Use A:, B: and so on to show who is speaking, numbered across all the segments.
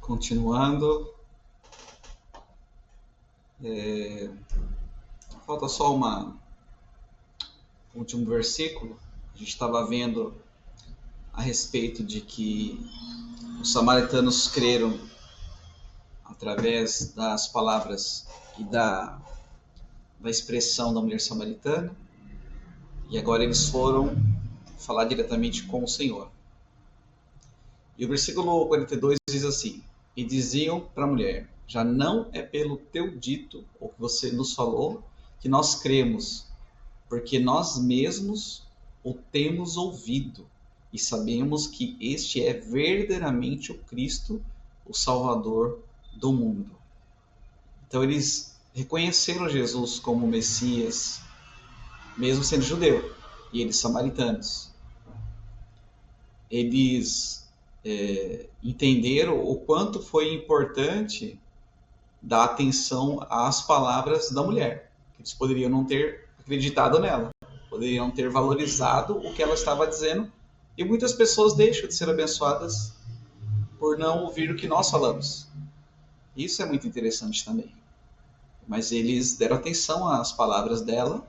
A: Continuando, falta só um último versículo. A gente estava vendo a respeito de que os samaritanos creram através das palavras e da expressão da mulher samaritana, e agora eles foram falar diretamente com o Senhor. E o versículo 42 diz assim: e diziam para a mulher: já não é pelo teu dito, ou que você nos falou, que nós cremos, porque nós mesmos o temos ouvido e sabemos que este é verdadeiramente o Cristo, o Salvador do mundo. Então eles reconheceram Jesus como Messias, mesmo sendo judeu, e eles samaritanos. Eles entenderam o quanto foi importante dar atenção às palavras da mulher. Eles poderiam não ter acreditado nela, poderiam ter valorizado o que ela estava dizendo, e muitas pessoas deixam de ser abençoadas por não ouvir o que nós falamos. Isso é muito interessante também. Mas eles deram atenção às palavras dela,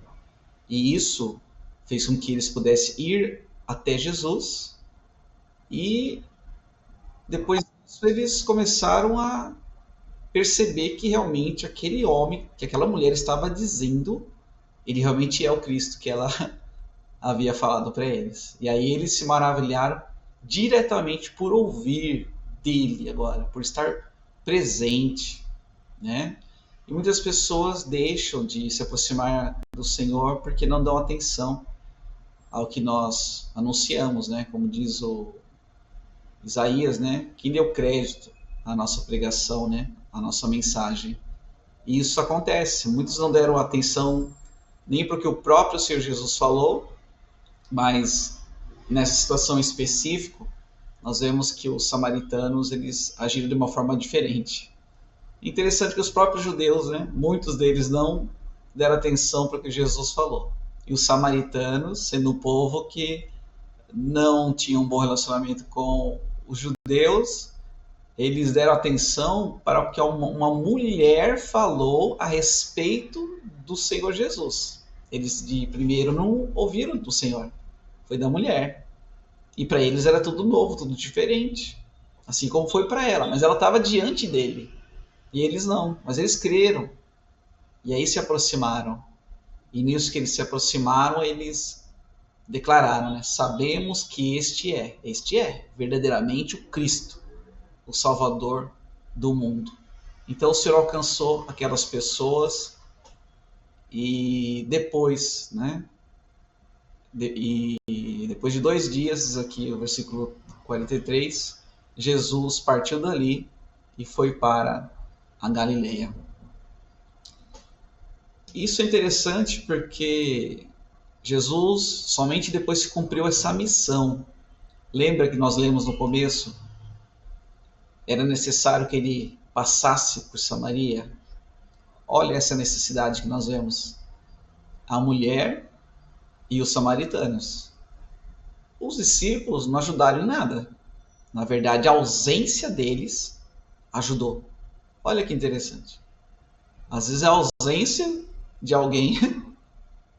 A: e isso fez com que eles pudessem ir até Jesus, e depois disso eles começaram a perceber que realmente aquele homem, que aquela mulher estava dizendo, ele realmente é o Cristo que ela havia falado para eles. E aí eles se maravilharam diretamente por ouvir dele agora, por estar presente, né? E muitas pessoas deixam de se aproximar do Senhor porque não dão atenção ao que nós anunciamos, né? Como diz o Isaías, né? Quem deu crédito à nossa pregação, né? À nossa mensagem. E isso acontece. Muitos não deram atenção nem para o que o próprio Senhor Jesus falou, mas nessa situação específica, nós vemos que os samaritanos eles agiram de uma forma diferente. Interessante que os próprios judeus, né? Muitos deles não deram atenção para o que Jesus falou. E os samaritanos, sendo um povo que não tinha um bom relacionamento com os judeus, eles deram atenção para o que uma mulher falou a respeito do Senhor Jesus. Eles de primeiro não ouviram do Senhor, foi da mulher. E para eles era tudo novo, tudo diferente. Assim como foi para ela, mas ela estava diante dele. E eles não, mas eles creram. E aí se aproximaram. E nisso que eles se aproximaram, eles declararam, né? Sabemos que este é verdadeiramente o Cristo, o Salvador do mundo. Então o Senhor alcançou aquelas pessoas e depois, né? Depois de 2 dias, diz aqui o versículo 43, Jesus partiu dali e foi para a Galileia. Isso é interessante porque Jesus somente depois que cumpriu essa missão. Lembra que nós lemos no começo? Era necessário que ele passasse por Samaria. Olha essa necessidade que nós vemos. A mulher e os samaritanos. Os discípulos não ajudaram em nada. Na verdade, a ausência deles ajudou. Olha que interessante. Às vezes a ausência de alguém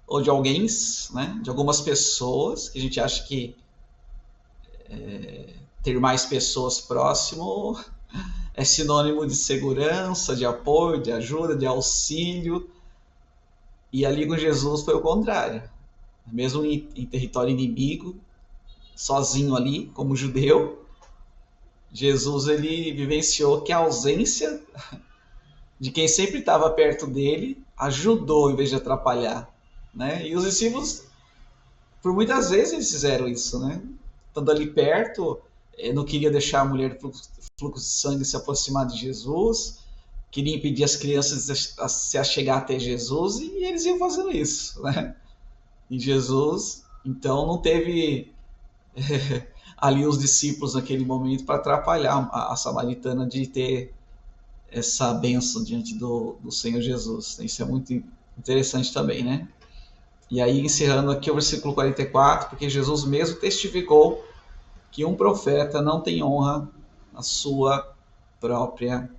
A: ou de alguém, né, de algumas pessoas, que a gente acha que ter mais pessoas próximo é sinônimo de segurança, de apoio, de ajuda, de auxílio. E ali com Jesus foi o contrário. Mesmo em território inimigo, sozinho ali, como judeu, Jesus ele vivenciou que a ausência de quem sempre estava perto dele ajudou em vez de atrapalhar, né? E os discípulos, por muitas vezes eles fizeram isso, né? Estando ali perto, não queria deixar a mulher do fluxo de sangue se aproximar de Jesus, queria impedir as crianças a se achegar até Jesus, e eles iam fazendo isso, né? E Jesus, então, não teve ali os discípulos naquele momento para atrapalhar a samaritana de ter essa bênção diante do Senhor Jesus. Isso é muito interessante também, né? E aí, encerrando aqui o versículo 44, porque Jesus mesmo testificou que um profeta não tem honra na sua própria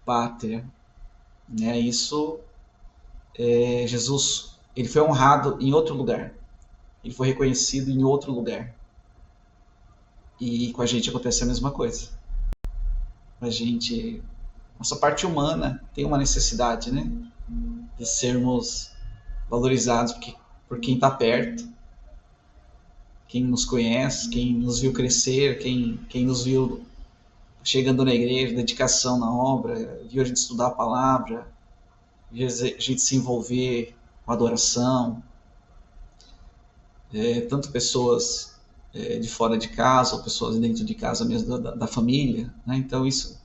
A: pátria. Né? Isso, Jesus, ele foi honrado em outro lugar. Ele foi reconhecido em outro lugar. E com a gente acontece a mesma coisa. A gente, nossa parte humana tem uma necessidade, né? De sermos valorizados por quem está perto, quem nos conhece, quem nos viu crescer, quem nos viu chegando na igreja, dedicação na obra, viu a gente estudar a palavra, viu a gente se envolver com adoração. Tanto pessoas de fora de casa, ou pessoas dentro de casa mesmo, da família. Né? Então isso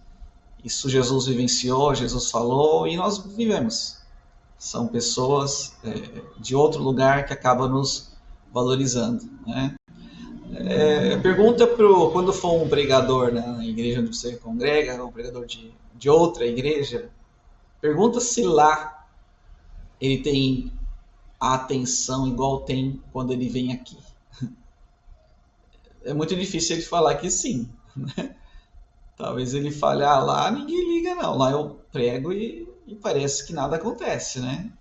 A: Jesus vivenciou, Jesus falou e nós vivemos. São pessoas de outro lugar que acabam nos valorizando. Né? Pergunta quando for um pregador, né, na igreja onde você congrega, um pregador de outra igreja, pergunta se lá ele tem a atenção igual tem quando ele vem aqui. É muito difícil ele falar que sim. Né? Talvez ele fale, lá ninguém liga não, lá eu prego e parece que nada acontece, né?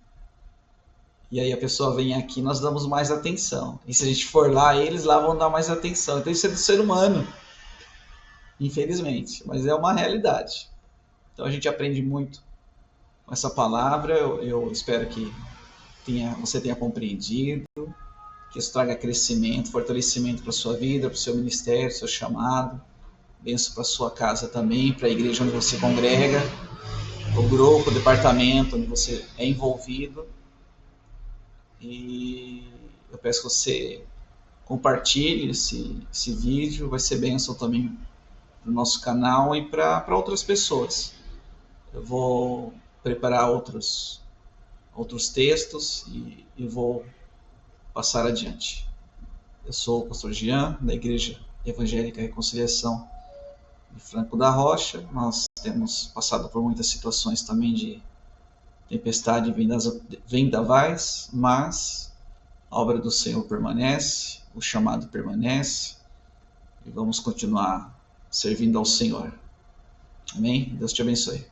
A: E aí a pessoa vem aqui, nós damos mais atenção. E se a gente for lá, eles lá vão dar mais atenção. Então isso é do ser humano, infelizmente, mas é uma realidade. Então a gente aprende muito com essa palavra. Eu espero que você tenha compreendido, que isso traga crescimento, fortalecimento para a sua vida, para o seu ministério, para o seu chamado. Benção para a sua casa também, para a igreja onde você congrega, o grupo, o departamento onde você é envolvido. E eu peço que você compartilhe esse vídeo, vai ser bênção também para o nosso canal e para outras pessoas. Eu vou preparar outros textos e vou passar adiante. Eu sou o pastor Jean, da Igreja Evangélica Reconciliação de Franco da Rocha. Nós temos passado por muitas situações também de tempestade e vendavais, mas a obra do Senhor permanece, o chamado permanece e vamos continuar servindo ao Senhor. Amém? Deus te abençoe.